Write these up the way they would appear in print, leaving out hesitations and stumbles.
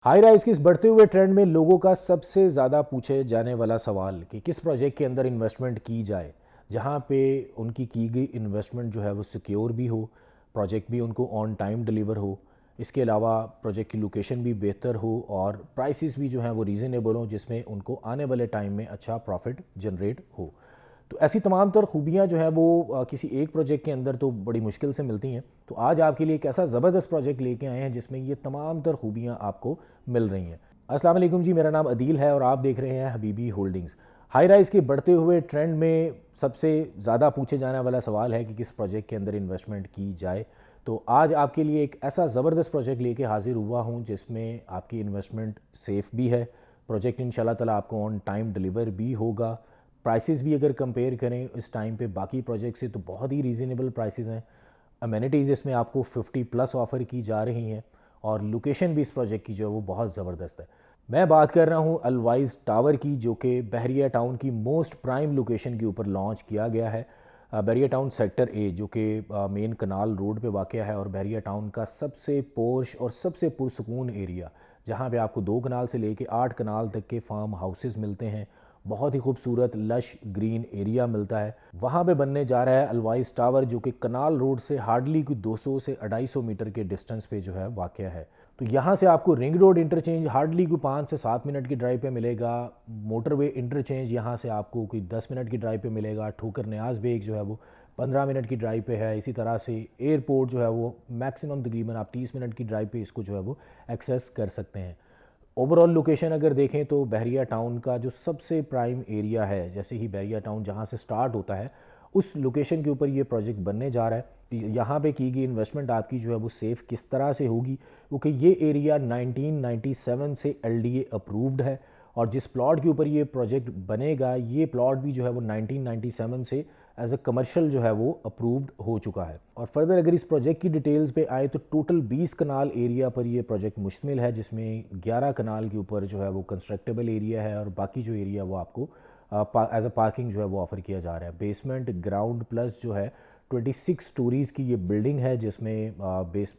High rise के इस बढ़ते हुए ट्रेंड में लोगों का सबसे ज़्यादा पूछे जाने वाला सवाल कि किस प्रोजेक्ट के अंदर इन्वेस्टमेंट की जाए जहां पे उनकी की गई इन्वेस्टमेंट जो है वो सिक्योर भी हो, प्रोजेक्ट भी उनको ऑन टाइम डिलीवर हो, इसके अलावा प्रोजेक्ट की लोकेशन भी बेहतर हो और प्राइसेस भी जो हैं वो रीज़नेबल हो जिसमें उनको आने वाले टाइम में अच्छा प्रॉफिट जनरेट हो। तो ऐसी तमाम तर खूबियाँ जो है वो किसी एक प्रोजेक्ट के अंदर तो बड़ी मुश्किल से मिलती हैं। तो आज आपके लिए एक ऐसा ज़बरदस्त प्रोजेक्ट लेके आए हैं जिसमें ये तमाम तर खूबियाँ आपको मिल रही हैं। अस्सलाम वालेकुम जी, मेरा नाम अदील है और आप देख रहे हैं हबीबी होल्डिंग्स। हाई राइज के बढ़ते हुए ट्रेंड में सबसे ज़्यादा पूछे जाने वाला सवाल है कि किस प्रोजेक्ट के अंदर इन्वेस्टमेंट की जाए। तो आज आपके लिए एक ऐसा ज़बरदस्त प्रोजेक्ट लेके हाजिर हुआ हूँ जिसमें आपकी इन्वेस्टमेंट सेफ़ भी है, प्रोजेक्ट इंशाल्लाह ताला आपको ऑन टाइम डिलीवर भी होगा, प्राइसेस भी अगर कंपेयर करें इस टाइम पे बाकी प्रोजेक्ट से तो बहुत ही रीज़नेबल प्राइसेस हैं। अमेनिटीज़ इसमें आपको 50 प्लस ऑफ़र की जा रही हैं और लोकेशन भी इस प्रोजेक्ट की जो है वो बहुत ज़बरदस्त है। मैं बात कर रहा हूँ अलवाइज़ टावर की, जो कि बहरिया टाउन की मोस्ट प्राइम लोकेशन के ऊपर लॉन्च किया गया है। बहरिया टाउन सेक्टर ए जो कि मेन कनाल रोड पे वाक़या है और बहरिया टाउन का सबसे पोर्श और सबसे पुरसकून एरिया, जहाँ पे आपको 2 कनाल से लेके 8 कनाल तक के फार्म हाउसेस मिलते हैं। बहुत ही खूबसूरत लश ग्रीन एरिया मिलता है। वहाँ पे बनने जा रहा है अलवाइज़ टावर, जो कि कनाल रोड से हार्डली कोई 200 से 250 मीटर के डिस्टेंस पे जो है वाक़या है। तो यहाँ से आपको रिंग रोड इंटरचेंज हार्डली कोई 5 से 7 मिनट की ड्राइव पे मिलेगा। मोटरवे इंटरचेंज यहाँ से आपको कोई 10 मिनट की ड्राइव पे मिलेगा। ठोकर न्याज बेग जो है वो 15 मिनट की ड्राइव पे है। इसी तरह से एयरपोर्ट जो है वो मैक्सिमम तकरीबन आप 30 मिनट की ड्राइव पे इसको जो है वो एक्सेस कर सकते हैं। ओवरऑल लोकेशन अगर देखें तो बहरिया टाउन का जो सबसे प्राइम एरिया है, जैसे ही बहरिया टाउन जहाँ से स्टार्ट होता है उस लोकेशन के ऊपर ये प्रोजेक्ट बनने जा रहा है। यहाँ पे की गई इन्वेस्टमेंट आपकी जो है वो सेफ़ किस तरह से होगी, क्योंकि ये एरिया 1997 से एलडीए अप्रूव्ड है और जिस प्लॉट के ऊपर ये प्रोजेक्ट बनेगा ये प्लॉट भी जो है वो 1997 से एज अ कमर्शियल जो है वो अप्रूव्ड हो चुका है। और फर्दर अगर इस प्रोजेक्ट की डिटेल्स पे आए तो टोटल 20 कनाल एरिया पर ये प्रोजेक्ट मुश्तमिल है, जिसमें 11 कनाल के ऊपर जो है वो कंस्ट्रक्टेबल एरिया है और बाकी जो एरिया वो आपको एज अ पार्किंग जो है वो ऑफ़र किया जा रहा है। बेसमेंट ग्राउंड प्लस जो है 26 स्टोरीज़ की ये बिल्डिंग है, जिसमें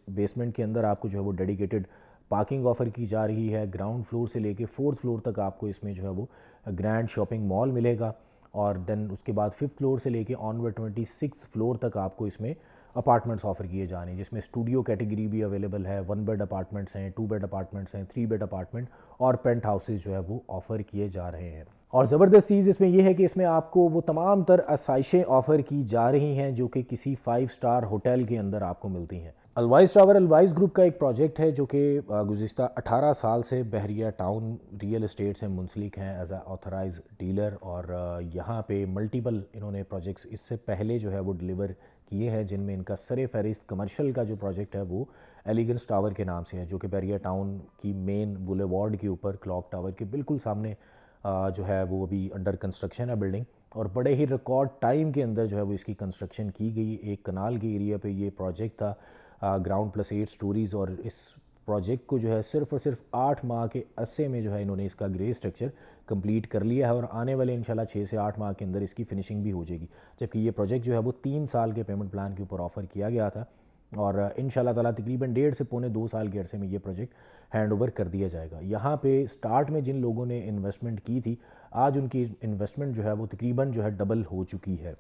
बेसमेंट के अंदर आपको जो है वो डेडिकेटेड पार्किंग ऑफ़र की जा रही है। ग्राउंड फ्लोर से लेके 4th फ्लोर तक आपको इसमें जो है वो ग्रैंड शॉपिंग मॉल मिलेगा और देन उसके बाद 5th फ्लोर से लेके ऑनवर्ड 26th फ्लोर तक आपको इसमें अपार्टमेंट्स ऑफ़र किए जा रहे हैं, जिसमें स्टूडियो कैटेगरी भी अवेलेबल है। 1 बेड अपार्टमेंट्स हैं, 2 बेड अपार्टमेंट्स हैं, 3 बेड अपार्टमेंट और पेंट हाउसेज जो है वो ऑफ़र किए जा रहे हैं। और ज़बरदस्त चीज़ इसमें यह है कि इसमें आपको वो तमाम तर आसाइशें ऑफ़र की जा रही हैं जो कि किसी 5 स्टार होटल के अंदर आपको मिलती हैं। अलवाइज़ टावर अलवाइज़ ग्रुप का एक प्रोजेक्ट है जो कि गुज़िश्ता 18 साल से बहरिया टाउन रियल एस्टेट से मुंसलिक हैं एज आ ऑथराइज डीलर और यहाँ पे मल्टीपल इन्होंने प्रोजेक्ट्स इससे पहले जो है वो डिलीवर किए हैं, जिनमें इनका सरे फहरिस्त कमर्शियल का जो प्रोजेक्ट है वो एलिगेंस टावर के नाम से है, जो कि बहरिया टाउन की मेन बुलेवार्ड के ऊपर क्लॉक टावर के बिल्कुल सामने जो है वो अभी अंडर कंस्ट्रक्शन है बिल्डिंग और बड़े ही रिकॉर्ड टाइम के अंदर जो है वो इसकी कंस्ट्रक्शन की गई। एक कनाल के एरिया पे ये प्रोजेक्ट था, ग्राउंड प्लस 8 स्टोरीज़, और इस प्रोजेक्ट को जो है सिर्फ और सिर्फ 8 माह के अरसे में जो है इन्होंने इसका ग्रे स्ट्रक्चर कंप्लीट कर लिया है और आने वाले इंशाल्लाह 6 से 8 माह के अंदर इसकी फिनिशिंग भी हो जाएगी। जबकि ये प्रोजेक्ट जो है वो 3 साल के पेमेंट प्लान के ऊपर ऑफ़र किया गया था और इंशाल्लाह ताला तकरीबन 1.5 से पौने 2 साल के अरसे में ये प्रोजेक्ट हैंड ओवर कर दिया जाएगा। यहाँ पे स्टार्ट में जिन लोगों ने इन्वेस्टमेंट की थी, आज उनकी इन्वेस्टमेंट जो है वो तकरीबन जो है डबल हो चुकी है।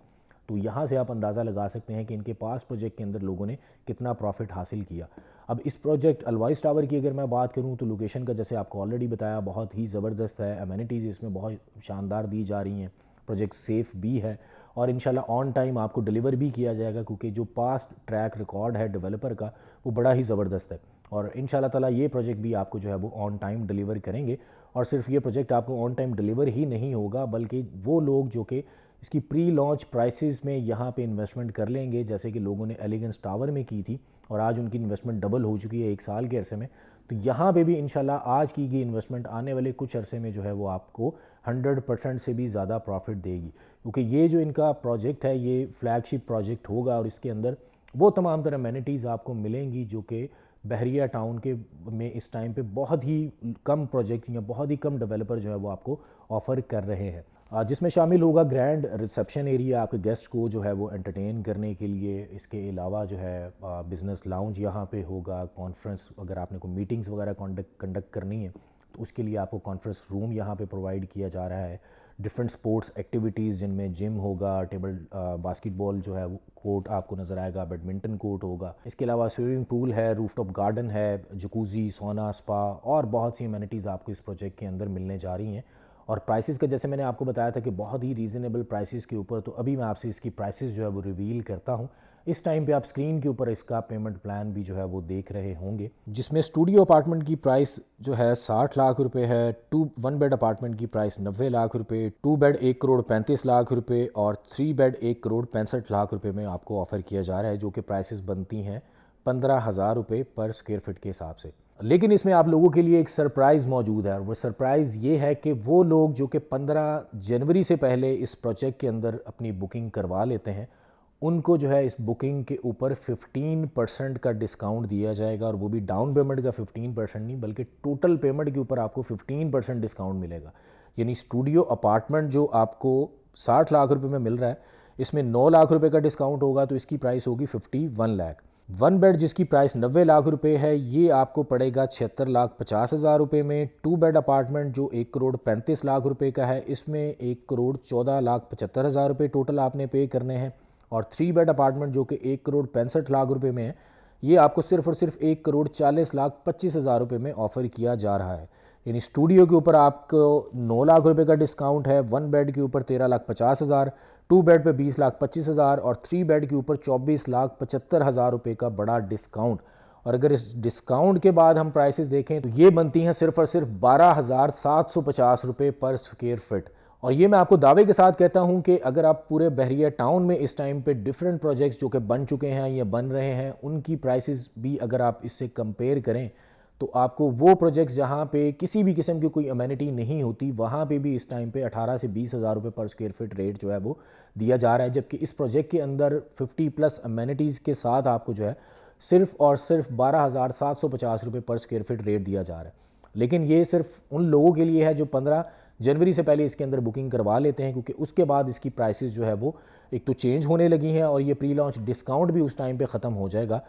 तो यहाँ से आप अंदाज़ा लगा सकते हैं कि इनके पास प्रोजेक्ट के अंदर लोगों ने कितना प्रॉफिट हासिल किया। अब इस प्रोजेक्ट अलवाइज़ टावर की अगर मैं बात करूँ तो लोकेशन का जैसे आपको ऑलरेडी बताया बहुत ही ज़बरदस्त है, अमेनिटीज़ इसमें बहुत शानदार दी जा रही हैं, प्रोजेक्ट सेफ़ भी है और इंशाल्लाह ऑन टाइम आपको डिलीवर भी किया जाएगा, क्योंकि जो पास्ट ट्रैक रिकॉर्ड है डेवलपर का वो बड़ा ही ज़बरदस्त है और इंशाल्लाह ताला ये प्रोजेक्ट भी आपको जो है वो ऑन टाइम डिलीवर करेंगे। और सिर्फ ये प्रोजेक्ट आपको ऑन टाइम डिलीवर ही नहीं होगा, बल्कि वो लोग जो कि इसकी प्री लॉन्च प्राइसेस में यहाँ पे इन्वेस्टमेंट कर लेंगे, जैसे कि लोगों ने एलिगेंस टावर में की थी और आज उनकी इन्वेस्टमेंट डबल हो चुकी है 1 साल के अरसे में, तो यहाँ पे भी इंशाल्लाह आज की गई इन्वेस्टमेंट आने वाले कुछ अरसे में जो है वो आपको 100% से भी ज़्यादा प्रॉफिट देगी, क्योंकि ये जो इनका प्रोजेक्ट है ये फ्लैगशिप प्रोजेक्ट होगा और इसके अंदर वो तमाम तरह अमेनिटीज़ आपको मिलेंगी जो कि बहरिया टाउन के में इस टाइम पे बहुत ही कम प्रोजेक्ट या बहुत ही कम डेवलपर जो है वो आपको ऑफ़र कर रहे हैं। जिसमें शामिल होगा ग्रैंड रिसेप्शन एरिया आपके गेस्ट को जो है वो एंटरटेन करने के लिए। इसके अलावा जो है बिज़नेस लाउंज यहाँ पे होगा। कॉन्फ्रेंस, अगर आपने कोई मीटिंग्स वगैरह कंडक्ट करनी है तो उसके लिए आपको कॉन्फ्रेंस रूम यहाँ पे प्रोवाइड किया जा रहा है। डिफरेंट स्पोर्ट्स एक्टिविटीज़ जिनमें जिम होगा, टेबल बास्केटबॉल जो है वो कोर्ट आपको नज़र आएगा, बैडमिंटन कोर्ट होगा। इसके अलावा स्विमिंग पूल है, रूफटॉप गार्डन है, जकूज़ी, सोना, स्पा और बहुत सी अमेनिटीज़ आपको इस प्रोजेक्ट के अंदर मिलने जा रही हैं। और प्राइसेस का जैसे मैंने आपको बताया था कि बहुत ही रीज़नेबल प्राइसेस के ऊपर, तो अभी मैं आपसे इसकी प्राइसेस जो है वो रिवील करता हूँ। इस टाइम पे आप स्क्रीन के ऊपर इसका पेमेंट प्लान भी जो है वो देख रहे होंगे, जिसमें स्टूडियो अपार्टमेंट की प्राइस जो है 60 लाख रुपए है। 1 बेड अपार्टमेंट की प्राइस 90 लाख रुपए, 2 बेड 1 करोड़ 35 लाख रुपए और 3 बेड 1 करोड़ 65 लाख रुपए में आपको ऑफ़र किया जा रहा है, जो कि प्राइसेस बनती हैं 15,000 रुपये पर स्क्वायर फिट के हिसाब से। लेकिन इसमें आप लोगों के लिए एक सरप्राइज़ मौजूद है, और वो सरप्राइज़ ये है कि वो लोग जो कि 15 जनवरी से पहले इस प्रोजेक्ट के अंदर अपनी बुकिंग करवा लेते हैं, उनको जो है इस बुकिंग के ऊपर 15% का डिस्काउंट दिया जाएगा। और वो भी डाउन पेमेंट का 15% नहीं, बल्कि टोटल पेमेंट के ऊपर आपको 15% डिस्काउंट मिलेगा। यानी स्टूडियो अपार्टमेंट जो आपको 60 लाख रुपए में मिल रहा है, इसमें 9 लाख रुपए का डिस्काउंट होगा, तो इसकी प्राइस होगी 51 लाख। 1 बेड जिसकी प्राइस 90 लाख रुपए है, ये आपको पड़ेगा 76 लाख 50 हज़ार रुपये में। 2 बेड अपार्टमेंट जो 1 करोड़ 35 लाख रुपए का है, इसमें 1 करोड़ 14 लाख 75 हज़ार रुपये टोटल आपने पे करने हैं। और 3 बेड अपार्टमेंट जो कि 1 करोड़ 65 लाख रुपए में है, ये आपको सिर्फ और सिर्फ 1 करोड़ 40 लाख 25 हज़ार रुपये में ऑफ़र किया जा रहा है। यानी स्टूडियो के ऊपर आपको 9 लाख रुपए का डिस्काउंट है, 1 बेड के ऊपर 13 लाख 50 हज़ार, 2 बेड पे 20 लाख 25 हज़ार और 3 बेड के ऊपर 24 लाख 75 हज़ार रुपये का बड़ा डिस्काउंट। और अगर इस डिस्काउंट के बाद हम प्राइसेस देखें तो ये बनती हैं सिर्फ और सिर्फ 12,750 रुपये पर स्क्वायर फिट। और ये मैं आपको दावे के साथ कहता हूँ कि अगर आप पूरे बहरिया टाउन में इस टाइम पे डिफरेंट प्रोजेक्ट्स जो कि बन चुके हैं या बन रहे हैं, उनकी प्राइसेस भी अगर आप इससे कंपेयर करें, तो आपको वो प्रोजेक्ट्स जहाँ पे किसी भी किस्म की कोई अमेनिटी नहीं होती, वहाँ पे भी इस टाइम पे 18 से 20 हज़ार रुपये पर स्क्वायर फिट रेट जो है वो दिया जा रहा है। जबकि इस प्रोजेक्ट के अंदर 50+ अमेनिटीज़ के साथ आपको जो है सिर्फ और सिर्फ 12,750 रुपये पर स्क्वायर फिट रेट दिया जा रहा है। लेकिन ये सिर्फ उन लोगों के लिए है जो 15 जनवरी से पहले इसके अंदर बुकिंग करवा लेते हैं, क्योंकि उसके बाद इसकी प्राइसेस जो है वो एक तो चेंज होने लगी हैं और ये प्री लॉन्च डिस्काउंट भी उस टाइम पे ख़त्म हो जाएगा।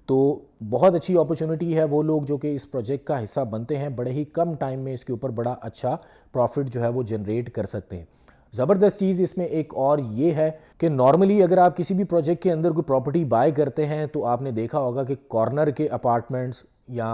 तो बहुत अच्छी अपॉर्चुनिटी है, वो लोग जो कि इस प्रोजेक्ट का हिस्सा बनते हैं बड़े ही कम टाइम में इसके ऊपर बड़ा अच्छा प्रॉफिट जो है वो जनरेट कर सकते हैं। ज़बरदस्त चीज़ इसमें एक और ये है कि नॉर्मली अगर आप किसी भी प्रोजेक्ट के अंदर कोई प्रॉपर्टी बाय करते हैं तो आपने देखा होगा कि कॉर्नर के अपार्टमेंट्स या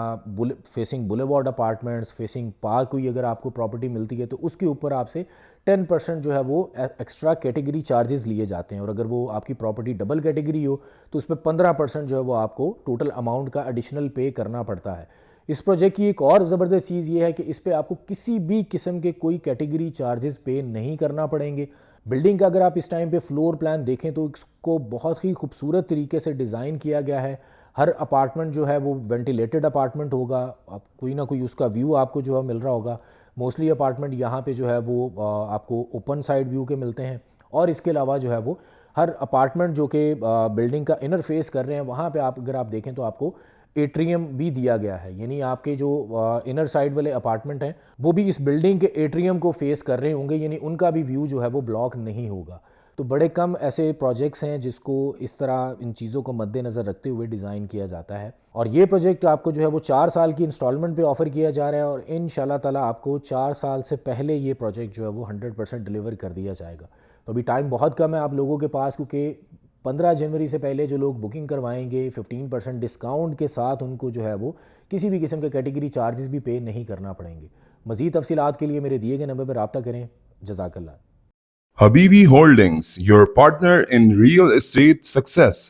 facing boulevard apartments, facing park कोई अगर आपको प्रॉपर्टी मिलती है तो उसके ऊपर आपसे 10% जो है वो एक्स्ट्रा कैटेगरी चार्जेस लिए जाते हैं। और अगर वो आपकी प्रॉपर्टी डबल कैटेगरी हो तो उस पर 15% जो है वो आपको टोटल अमाउंट का एडिशनल पे करना पड़ता है। इस प्रोजेक्ट की एक और ज़बरदस्त चीज़ ये है कि इस पर आपको किसी भी किस्म के कोई कैटेगरी चार्जेस पे नहीं करना पड़ेंगे। बिल्डिंग का अगर आप इस टाइम पे फ्लोर प्लान देखें तो इसको बहुत ही खूबसूरत तरीके से डिज़ाइन किया गया है। हर अपार्टमेंट जो है वो वेंटिलेटेड अपार्टमेंट होगा, आप कोई ना कोई उसका व्यू आपको जो है मिल रहा होगा। मोस्टली अपार्टमेंट यहाँ पे जो है वो आपको ओपन साइड व्यू के मिलते हैं। और इसके अलावा जो है वो हर अपार्टमेंट जो कि बिल्डिंग का इनर फेस कर रहे हैं, वहाँ पे आप अगर आप देखें तो आपको एट्रियम भी दिया गया है। यानी आपके जो इनर साइड वाले अपार्टमेंट हैं वो भी इस बिल्डिंग के एट्रियम को फेस कर रहे होंगे, यानी उनका भी व्यू जो है वो ब्लॉक नहीं होगा। तो बड़े कम ऐसे प्रोजेक्ट्स हैं जिसको इस तरह इन चीज़ों को मद्देनज़र रखते हुए डिज़ाइन किया जाता है। और ये प्रोजेक्ट आपको जो है वो 4 साल की इंस्टॉलमेंट पे ऑफ़र किया जा रहा है और इंशाल्लाह ताला आपको 4 साल से पहले ये प्रोजेक्ट जो है वो 100% डिलीवर कर दिया जाएगा। तो अभी टाइम बहुत कम है आप लोगों के पास, क्योंकि 15 जनवरी से पहले जो लोग बुकिंग करवाएंगे 15% डिस्काउंट के साथ उनको जो है वो किसी भी किस्म के कैटेगरी चार्जेस भी पे नहीं करना पड़ेंगे। मज़ीद तफसीलात के लिए मेरे दिए गए नंबर पर रब्ता करें। जज़ाकल्लाह। Habibi Holdings, your partner in real estate success.